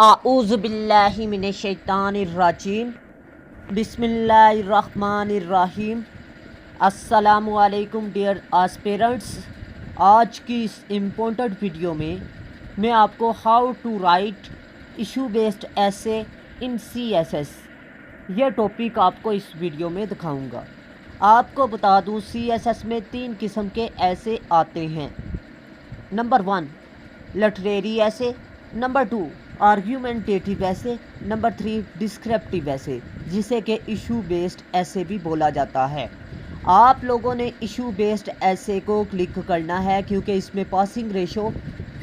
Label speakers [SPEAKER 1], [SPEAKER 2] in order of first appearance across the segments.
[SPEAKER 1] आऊज़ु बिल्लाहि मिनश्शैतानिर्रजीम बिस्मिल्लाहिर्रहमानिर्रहीम। अस्सलामु अलैकुम डियर एस्पिरेंट्स। आज की इस इम्पोर्टेंट वीडियो में मैं आपको how to write issue based essay in CSS यह टॉपिक आपको इस वीडियो में दिखाऊंगा। आपको बता दूं CSS में 3 किस्म के ऐसे आते हैं। नंबर 1 लिटरेरी ऐसे, नंबर 2 आर्ग्यूमेंटेटिव ऐसे, नंबर 3 डिस्क्रिप्टिव ऐसे, जिसे कि इशू बेस्ड ऐसे भी बोला जाता है। आप लोगों ने इशू बेस्ड ऐसे को क्लिक करना है क्योंकि इसमें पासिंग रेशो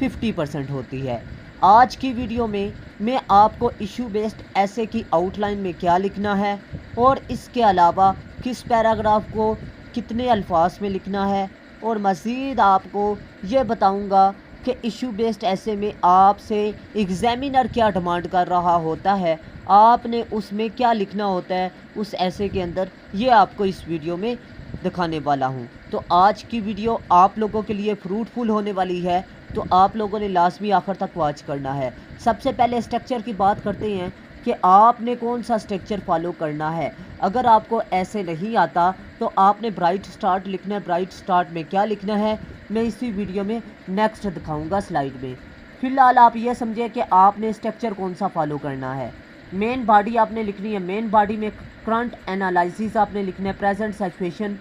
[SPEAKER 1] 50% होती है। आज की वीडियो में मैं आपको इशू बेस्ड ऐसे की आउटलाइन में क्या लिखना है और इसके अलावा किस पैराग्राफ को कितने अल्फाज में लिखना है, और मज़ीद आपको ये बताऊंगा कि इशू बेस्ड ऐसे में आपसे एग्ज़ामिनर क्या डिमांड कर रहा होता है, आपने उसमें क्या लिखना होता है उस ऐसे के अंदर, ये आपको इस वीडियो में दिखाने वाला हूँ। तो आज की वीडियो आप लोगों के लिए फ्रूटफुल होने वाली है, तो आप लोगों ने लाजमी आखिर तक वॉच करना है। सबसे पहले स्ट्रक्चर की बात करते हैं कि आपने कौन सा स्ट्रक्चर फॉलो करना है। अगर आपको ऐसे नहीं आता तो आपने ब्राइट स्टार्ट लिखना है। ब्राइट स्टार्ट में क्या लिखना है मैं इसी वीडियो में नेक्स्ट दिखाऊंगा स्लाइड में। फ़िलहाल आप ये समझे कि आपने स्ट्रक्चर कौन सा फॉलो करना है। मेन बॉडी आपने लिखनी है। मेन बॉडी में करंट एनालिसिस आपने लिखना है, प्रेजेंट सिचुएशन,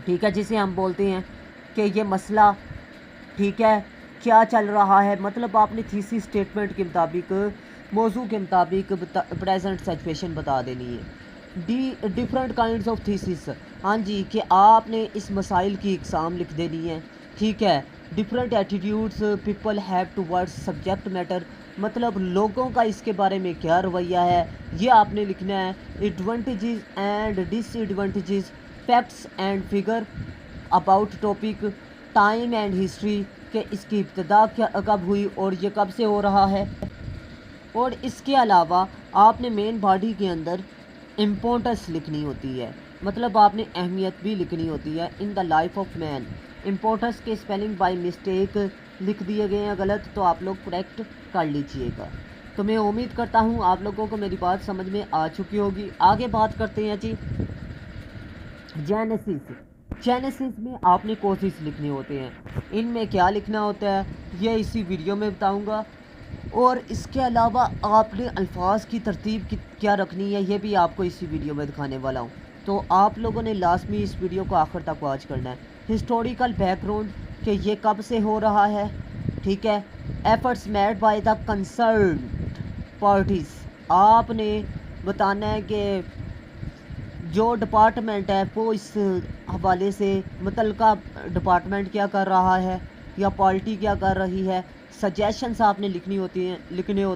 [SPEAKER 1] ठीक है, जिसे हम बोलते हैं कि ये मसला, ठीक है, क्या चल रहा है, मतलब आपने थीसिस स्टेटमेंट के मुताबिक, मौजू के मुताबिक प्रेजेंट सिचुएशन बता देनी है। डिफरेंट काइंड्स ऑफ थीसिस, हाँ जी, कि आपने इस मसाइल की इकसाम लिख देनी है, ठीक है। Different attitudes people have towards subject matter, मतलब लोगों का इसके बारे में क्या रवैया है, ये आपने लिखना है। Advantages and disadvantages, facts and figure about topic, time and history, कि इसकी इब्तिदा कब हुई और ये कब से हो रहा है। और इसके अलावा आपने मेन बॉडी के अंदर इम्पोर्टेंस लिखनी होती है, मतलब आपने अहमियत भी लिखनी होती है। In the life of man, importance के स्पेलिंग बाय मिस्टेक लिख दिए गए हैं गलत, तो आप लोग करेक्ट कर लीजिएगा। तो मैं उम्मीद करता हूँ आप लोगों को मेरी बात समझ में आ चुकी होगी। आगे बात करते हैं जी जेनेसिस। जेनेसिस में आपने कोर्सेस लिखने होते हैं। इनमें क्या लिखना होता है ये इसी वीडियो में बताऊंगा। और इसके अलावा आपने अल्फाज की तरतीब क्या रखनी है ये भी आपको इसी वीडियो में दिखाने वाला हूँ। तो आप लोगों ने लाजमी इस वीडियो को आखिर तक वॉच करना है। हिस्टोरिकल बैकग्राउंड कि ये कब से हो रहा है, ठीक है। Efforts made by the concern parties, आपने बताना है कि जो डिपार्टमेंट है वो इस हवाले से मुतलका डिपार्टमेंट क्या कर रहा है या पार्टी क्या कर रही है। सजेशंस आपने लिखने होते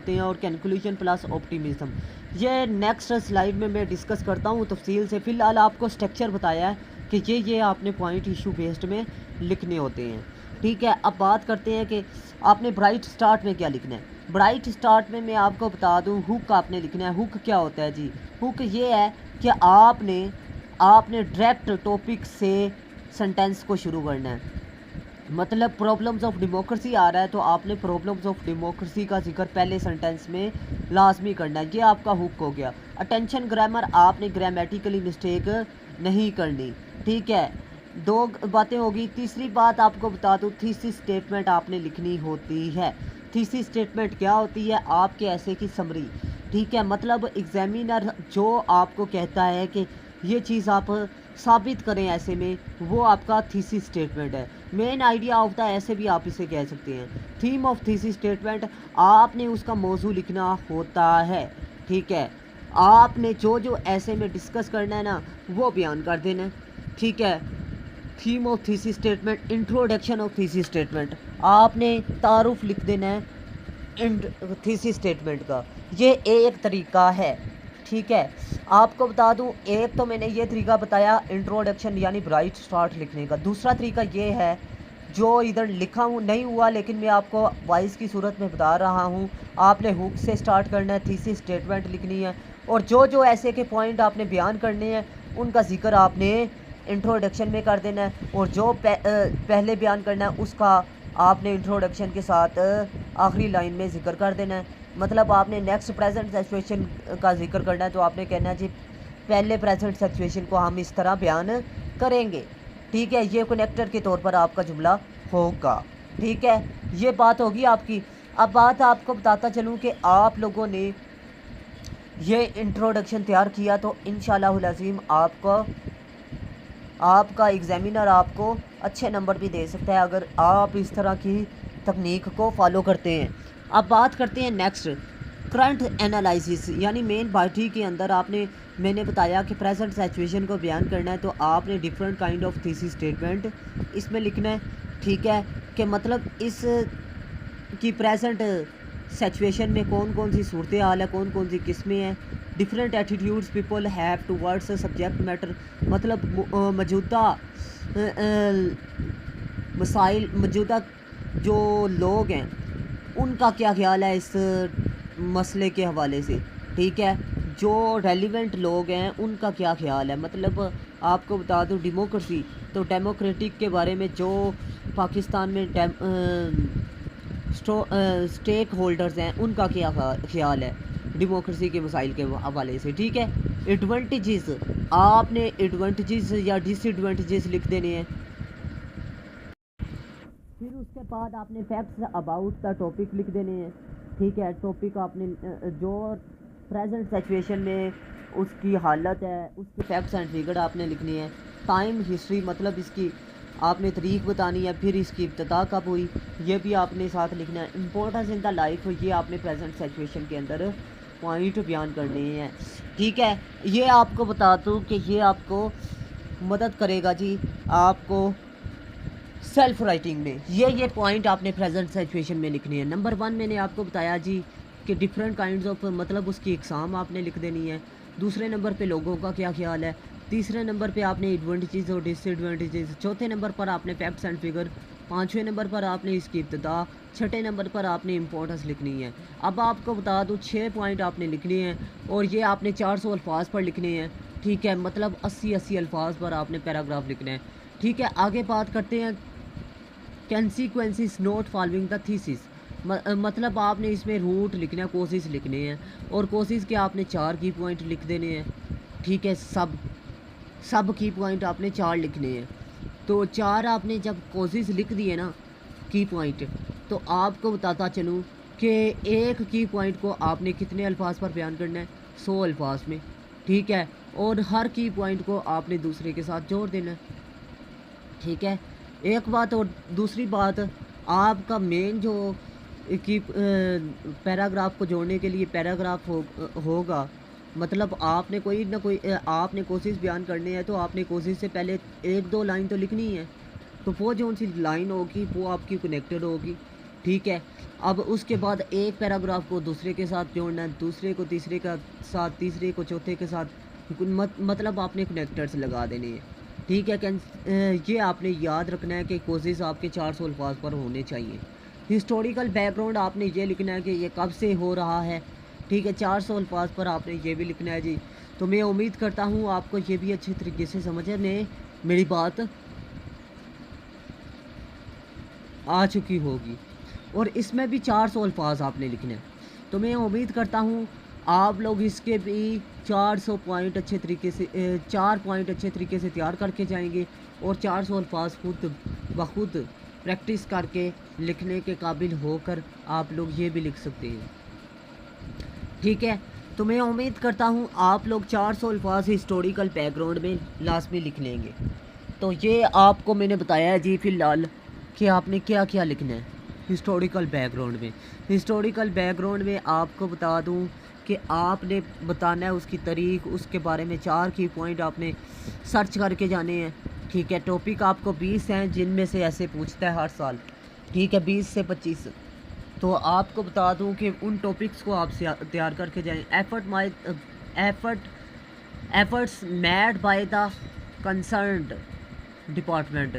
[SPEAKER 1] हैं और कैलकुलेशन प्लस ऑप्टिमिज्म, ये नेक्स्ट स्लाइड में मैं डिस्कस करता हूँ तफसील से। फ़िलहाल आपको स्ट्रक्चर बताया है कि ये आपने पॉइंट इशू बेस्ड में लिखने होते हैं, ठीक है। अब बात करते हैं कि आपने ब्राइट स्टार्ट में क्या लिखना है। ब्राइट स्टार्ट में मैं आपको बता दूं हुक आपने लिखना है। हुक क्या होता है जी, हुक ये है कि आपने डायरेक्ट टॉपिक से सेंटेंस को शुरू करना है। मतलब प्रॉब्लम्स ऑफ डेमोक्रेसी आ रहा है तो आपने प्रॉब्लम्स ऑफ डेमोक्रेसी का जिक्र पहले सेंटेंस में लाजमी करना है, ये आपका हुक हो गया। अटेंशन ग्रामर, आपने ग्रामेटिकली मिस्टेक नहीं करनी, ठीक है। दो बातें होगी। तीसरी बात आपको बता दूं थीसिस स्टेटमेंट आपने लिखनी होती है। थीसिस स्टेटमेंट क्या होती है, आपके ऐसे की समरी, ठीक है। मतलब एग्जामिनर जो आपको कहता है कि ये चीज़ आप साबित करें ऐसे में, वो आपका थीसिस स्टेटमेंट है। मेन आइडिया ऑफ द ऐसे भी आप इसे कह सकते हैं। थीम ऑफ थीसिस स्टेटमेंट, आपने उसका मौजू लिखना होता है, ठीक है। आपने जो ऐसे में डिस्कस करना है ना वो बयान कर देना है, ठीक है। Theme of thesis statement, introduction of thesis statement, आपने तारुफ लिख देना है थीसिस स्टेटमेंट का। ये एक तरीका है, ठीक है। आपको बता दूं एक तो मैंने ये तरीका बताया इंट्रोडक्शन यानी ब्राइट स्टार्ट लिखने का। दूसरा तरीका ये है जो इधर लिखा नहीं हुआ लेकिन मैं आपको वॉइस की सूरत में बता रहा हूँ। आपने हुक से स्टार्ट करना है, थीसिस स्टेटमेंट लिखनी है और जो ऐसे के पॉइंट आपने बयान करने हैं उनका जिक्र आपने इंट्रोडक्शन में कर देना है, और जो पहले बयान करना है उसका आपने इंट्रोडक्शन के साथ आखिरी लाइन में जिक्र कर देना है। मतलब आपने नेक्स्ट प्रेजेंट सिचुएशन का जिक्र करना है तो आपने कहना है जी पहले प्रेजेंट सिचुएशन को हम इस तरह बयान करेंगे। ठीक है, ये कनेक्टर के तौर पर आपका जुमला होगा। ठीक है, ये बात होगी आपकी। अब बात आपको बताता चलूँ कि आप लोगों ने ये इंट्रोडक्शन तैयार किया तो इंशाअल्लाहुल अज़ीम आपका एग्ज़ामिनर आपको अच्छे नंबर भी दे सकता है अगर आप इस तरह की तकनीक को फॉलो करते हैं। अब बात करते हैं नेक्स्ट करंट एनालिसिस, यानी मेन पार्टी के अंदर मैंने बताया कि प्रेजेंट सिचुएशन को बयान करना है तो आपने different kind of thesis statement इसमें लिखना है। ठीक है, कि मतलब इस की प्रेजेंट सिचुएशन में कौन कौन सी सूरत हाल है, कौन कौन सी किस्में हैं, different attitudes people have towards subject matter, मतलब मौजूदा जो लोग हैं उनका क्या ख्याल है इस मसले के हवाले से। ठीक है, जो रेलिवेंट लोग हैं उनका क्या ख्याल है। मतलब आपको बता दूं डेमोक्रेसी, तो डेमोक्रेटिक के बारे में जो पाकिस्तान में स्टेक होल्डर्स हैं उनका क्या ख्याल है डेमोक्रेसी के मसाइल के हवाले से। ठीक है, एडवांटेजेस, आपने एडवांटेजेस या डिसएडवांटेजेस लिख देने हैं। फिर उसके बाद आपने फैक्ट्स अबाउट द टॉपिक लिख देने हैं। ठीक है, टॉपिक आपने जो प्रेजेंट सिचुएशन में उसकी हालत है उसके फैक्ट्स एंड फिगर आपने लिखनी है। टाइम हिस्ट्री, मतलब इसकी आपने तारीख बतानी है, फिर इसकी इब्तिदा कब हुई ये भी आपने साथ लिखना है। इम्पोर्टेंस इन द लाइफ, ये आपने प्रेजेंट सिचुएशन के अंदर पॉइंट बयान करने हैं। ठीक है, ये आपको बता दूँ कि ये आपको मदद करेगा जी आपको सेल्फ राइटिंग में। ये पॉइंट आपने प्रेजेंट सिचुएशन में लिखनी है। नंबर 1 मैंने आपको बताया जी कि डिफरेंट काइंड्स ऑफ, मतलब उसकी एग्ज़ाम आपने लिख देनी है। दूसरे नंबर पे लोगों का क्या ख्याल है। तीसरे नंबर पे आपने एडवांटेजेस और डिसएडवांटेजेस। चौथे नंबर पर आपने फैक्ट्स एंड फिगर। पाँचवें नंबर पर आपने इसकी इब्तिदा। छठे नंबर पर आपने इंपॉर्टेंस लिखनी है। अब आपको बता दूँ 6 पॉइंट आपने लिखने हैं और ये आपने 400 अल्फाज पर लिखने हैं। ठीक है, मतलब 80 अल्फाज पर आपने पैराग्राफ लिखना है। ठीक है, आगे बात करते हैं consequences note following the thesis, मतलब आपने इसमें रूट लिखना है, कोशिश लिखने हैं और कोशिश के आपने 4 की पॉइंट लिख देने हैं। ठीक है, सब की पॉइंट आपने 4 लिखने हैं। तो 4 आपने जब कोशिश लिख दिए ना की पॉइंट, तो आपको बताता चलूँ कि एक की पॉइंट को आपने कितने अल्फाज पर बयान करना है, 100 अल्फाज में। ठीक है, और हर की पॉइंट को आपने दूसरे के साथ जोड़ देना है। ठीक है, एक बात और दूसरी बात, आपका मेन जो कि पैराग्राफ को जोड़ने के लिए पैराग्राफ होगा, मतलब आपने कोई ना कोई आपने कोशिश बयान करनी है तो आपने कोशिश से पहले 1-2 लाइन तो लिखनी है, तो वो जो सी लाइन होगी वो आपकी कनेक्टेड होगी। ठीक है, अब उसके बाद एक पैराग्राफ को दूसरे के साथ जोड़ना है, दूसरे को तीसरे का साथ, तीसरे को चौथे के साथ, मतलब आपने कनेक्टर्स लगा देने हैं। ठीक है, ये आपने याद रखना है कि कोशिश आपके 400 अल्फाज पर होने चाहिए। हिस्टोरिकल बैकग्राउंड आपने ये लिखना है कि ये कब से हो रहा है। ठीक है, 400 अल्फाज पर आपने ये भी लिखना है जी। तो मैं उम्मीद करता हूँ आपको ये भी अच्छे तरीके से समझ में मेरी बात आ चुकी होगी और इसमें भी 400 अल्फाज आपने लिखने हैं। तो मैं उम्मीद करता हूँ आप लोग इसके भी 400 पॉइंट अच्छे तरीके से 4 पॉइंट अच्छे तरीके से तैयार करके जाएंगे और 400 अल्फाज खुद ब खुद प्रैक्टिस करके लिखने के काबिल होकर आप लोग ये भी लिख सकते हैं। ठीक है, तो मैं उम्मीद करता हूँ आप लोग 400 अल्फाज हिस्टोरिकल बैकग्राउंड में लाजमी लिख लेंगे। तो ये आपको मैंने बताया है जी फ़िलहाल कि आपने क्या क्या लिखना है हिस्टोरिकल बैकग्राउंड में। हिस्टोरिकल बैकग्राउंड में आपको बता दूँ कि आपने बताना है उसकी तारीख, उसके बारे में 4 की पॉइंट आपने सर्च करके जाने हैं। ठीक है, टॉपिक आपको 20 हैं जिनमें से ऐसे पूछता है हर साल। ठीक है, 20 से 25। तो आपको बता दूं कि उन टॉपिक्स को आप तैयार करके जाएं। Efforts made by the concerned department,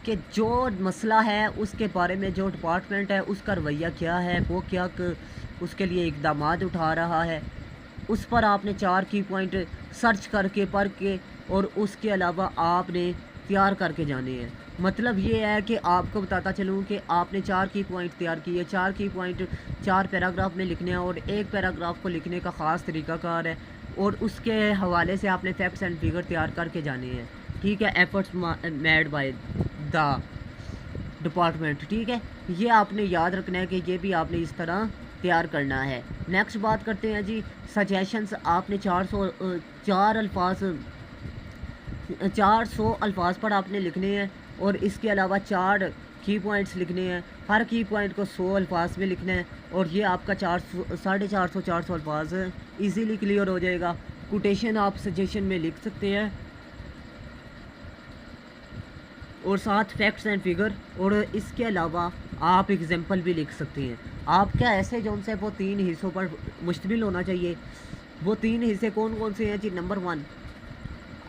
[SPEAKER 1] कि जो मसला है उसके बारे में जो डिपार्टमेंट है उसका रवैया क्या है, वो क्या उसके लिए इकदाम उठा रहा है, उस पर आपने 4 की पॉइंट सर्च करके पढ़ के और उसके अलावा आपने तैयार करके जाने हैं। मतलब ये है कि आपको बताता चलूँ कि आपने 4 की पॉइंट तैयार किए, 4 की पॉइंट 4 पैराग्राफ में लिखने हैं और एक पैराग्राफ को लिखने का ख़ास तरीक़ाकार है और उसके हवाले से आपने फैक्ट्स एंड फिगर तैयार करके जाने हैं। ठीक है, efforts made by the department. ठीक है, ये आपने याद रखना है कि ये भी आपने इस तरह तैयार करना है। नेक्स्ट बात करते हैं जी सजेशंस। आपने 400 अल्फाज पर आपने लिखने हैं और इसके अलावा 4 की पॉइंट्स लिखने हैं। हर की पॉइंट को 100 अल्फाज में लिखना है और ये आपका 450 अल्फाज इजीली क्लियर हो जाएगा। कोटेशन आप सजेशन में लिख सकते हैं और साथ फैक्ट्स एंड फिगर, और इसके अलावा आप एग्जांपल भी लिख सकते हैं। आपका ऐसे जो से वो 3 हिस्सों पर मुश्तमिल होना चाहिए। वो 3 हिस्से कौन कौन से हैं जी? नंबर 1,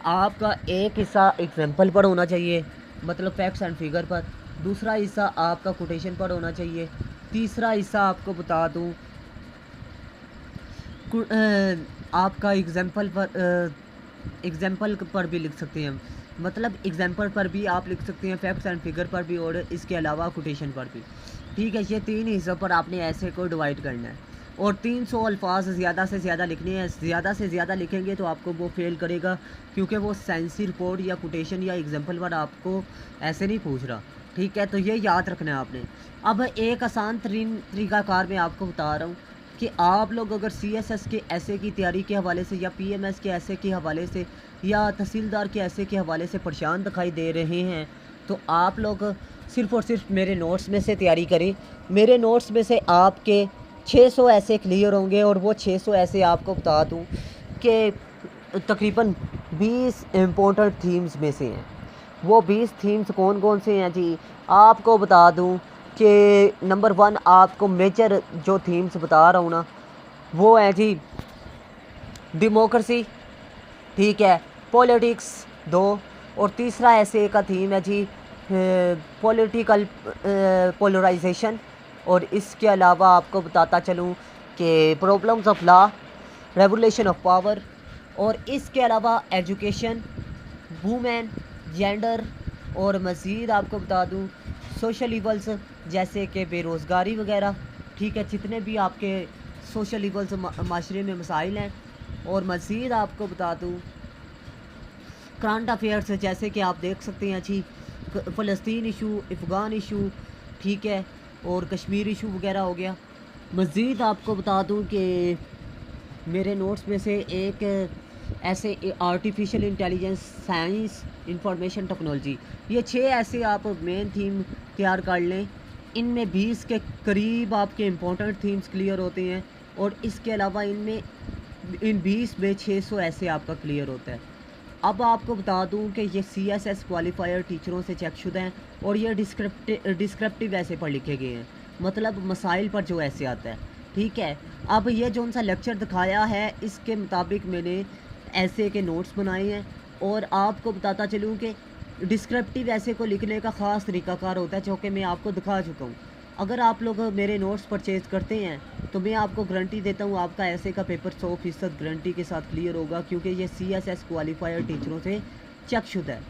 [SPEAKER 1] आपका एक हिस्सा एग्जांपल पर होना चाहिए, मतलब फैक्ट्स एंड फिगर पर। दूसरा हिस्सा आपका कोटेशन पर होना चाहिए। तीसरा हिस्सा आपको बता दूं आपका एग्जांपल पर भी लिख सकते हैं, मतलब एग्जांपल पर भी आप लिख सकते हैं, फैक्ट्स एंड फिगर पर भी और इसके अलावा कोटेशन पर भी। ठीक है, ये 3 हिस्सों पर आपने ऐसे को डिवाइड करना है और 300 अल्फाज ज़्यादा से ज़्यादा लिखने हैं। ज़्यादा से ज़्यादा लिखेंगे तो आपको वो फेल करेगा, क्योंकि वो साइंसी रिपोर्ट या कोटेशन या एग्जांपल पर आपको ऐसे नहीं पूछ रहा। ठीक है, तो ये याद रखना है आपने। अब एक आसान तरीन तरीक़ाकार मैं आपको बता रहा हूँ कि आप लोग अगर CSS के ऐसे की तैयारी के हवाले से या PMS के ऐसे के हवाले से या तहसीलदार के ऐसे के हवाले से परेशान दिखाई दे रहे हैं, तो आप लोग सिर्फ़ और सिर्फ मेरे नोट्स में से तैयारी करें। मेरे नोट्स में से आपके 600 ऐसे क्लियर होंगे और वो 600 ऐसे आपको बता दूं कि तकरीबन 20 इम्पोर्टेंट थीम्स में से हैं। वो 20 थीम्स कौन कौन से हैं जी? आपको बता दूं कि नंबर 1 आपको मेजर जो थीम्स बता रहा हूँ ना, वो है जी डेमोक्रेसी, ठीक है, पॉलिटिक्स 2, और तीसरा ऐसे का थीम है जी पॉलिटिकल पोलराइजेशन, और इसके अलावा आपको बताता चलूँ कि problems of law, revolution of power, और इसके अलावा एजुकेशन, वुमेन, जेंडर, और मज़ीद आपको बता दूँ सोशल इवल्स जैसे कि बेरोज़गारी वगैरह। ठीक है, जितने भी आपके सोशल इवल्स माशरे में मसाइल हैं, और मज़ीद आपको बता दूँ करंट अफेयर्स जैसे कि आप देख सकते हैं जी फ़लस्तीन इशू, अफ़गान इशू, ठीक है, और कश्मीर इशू वगैरह हो गया। मज़ीद आपको बता दूं कि मेरे नोट्स में से एक ऐसे artificial intelligence, science, information technology, ये 6 ऐसे आप मेन थीम तैयार कर लें। इनमें 20 के करीब आपके इम्पोर्टेंट थीम्स क्लियर होते हैं और इसके अलावा इन 20 में 600 ऐसे आपका क्लियर होता है। अब आपको बता दूं कि ये CSS क्वालिफायर टीचरों से चेकशुदा हैं और ये डिस्क्रिप्टिव ऐसे पर लिखे गए हैं, मतलब मसाइल पर जो ऐसे आता है। ठीक है, अब ये जो सा लेक्चर दिखाया है इसके मुताबिक मैंने ऐसे के नोट्स बनाए हैं, और आपको बताता चलूँ कि डिस्क्रिप्टिव ऐसे को लिखने का ख़ास तरीक़ाकार होता है जो कि मैं आपको दिखा चुका हूँ। अगर आप लोग मेरे नोट्स परचेज़ करते हैं तो मैं आपको गारंटी देता हूँ आपका ऐसे का पेपर 100% गारंटी के साथ क्लियर होगा, क्योंकि ये CSS क्वालिफायर टीचरों से चेकशुदा है।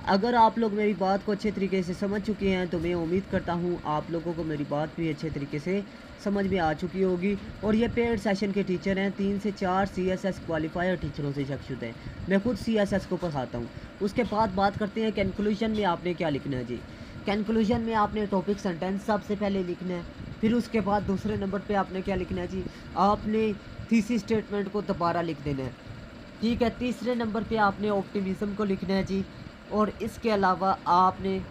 [SPEAKER 1] अगर आप लोग मेरी बात को अच्छे तरीके से समझ चुके हैं तो मैं उम्मीद करता हूँ आप लोगों को मेरी बात भी अच्छे तरीके से समझ में आ चुकी होगी। और ये पेड सेशन के टीचर हैं, 3 से 4 CSS क्वालिफायर टीचरों से चेकशुदा हैं। मैं खुद CSS को पढ़ाता हूँ। उसके बाद बात करते हैं कंक्लूजन में आपने क्या लिखना है जी। कंक्लूजन में आपने टॉपिक सेंटेंस सबसे पहले लिखना है, फिर उसके बाद दूसरे नंबर पे आपने क्या लिखना है जी, आपने थीसिस स्टेटमेंट को दोबारा लिख देना है। ठीक है, तीसरे नंबर पे आपने ऑप्टिमिज्म को लिखना है जी, और इसके अलावा आपने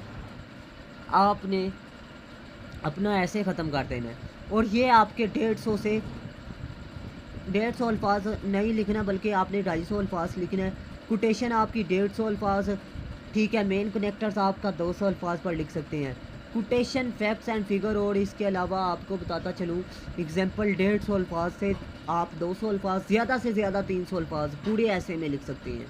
[SPEAKER 1] अपना ऐसे ख़त्म कर देना है। और ये आपके 150 अल्फाज नहीं लिखना, बल्कि आपने 250 अल्फाज लिखना है। कोटेशन आपकी 150 अल्फाज, ठीक है। मेन कनेक्टर्स आपका 200 अल्फाज पर लिख सकते हैं। कोटेशन, फैक्ट्स एंड फिगर, और इसके अलावा आपको बताता चलूँ एग्जांपल 150 अल्फाज से आप 200 अल्फाज, ज़्यादा से ज़्यादा 300 अल्फाज पूरे ऐसे में लिख सकते हैं।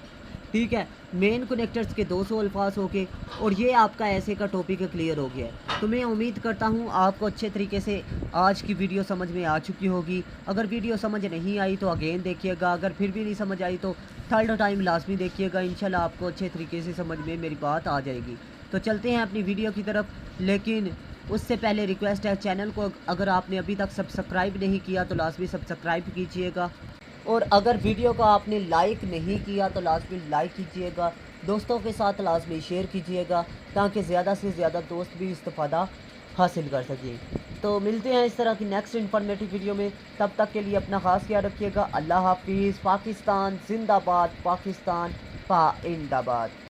[SPEAKER 1] ठीक है, मेन कनेक्टर्स के 200 अल्फाज हो गए और ये आपका ऐसे का टॉपिक क्लियर हो गया है। तो मैं उम्मीद करता हूँ आपको अच्छे तरीके से आज की वीडियो समझ में आ चुकी होगी। अगर वीडियो समझ नहीं आई तो अगेन देखिएगा, अगर फिर भी नहीं समझ आई तो थर्ड टाइम लाजमी देखिएगा। इंशाल्लाह आपको अच्छे तरीके से समझ में मेरी बात आ जाएगी। तो चलते हैं अपनी वीडियो की तरफ, लेकिन उससे पहले रिक्वेस्ट है, चैनल को अगर आपने अभी तक सब्सक्राइब नहीं किया तो लाजमी सब्सक्राइब कीजिएगा, और अगर वीडियो को आपने लाइक नहीं किया तो लाजमी लाइक कीजिएगा, दोस्तों के साथ लाजमी शेयर कीजिएगा ताकि ज़्यादा से ज़्यादा दोस्त भी इस्तेफ़ादा हासिल कर सकें। तो मिलते हैं इस तरह की नेक्स्ट इन्फॉर्मेटिव वीडियो में, तब तक के लिए अपना ख़ास ख्याल रखिएगा। अल्लाह हाफिज़। पाकिस्तान जिंदाबाद, पाकिस्तान पाइंदाबाद।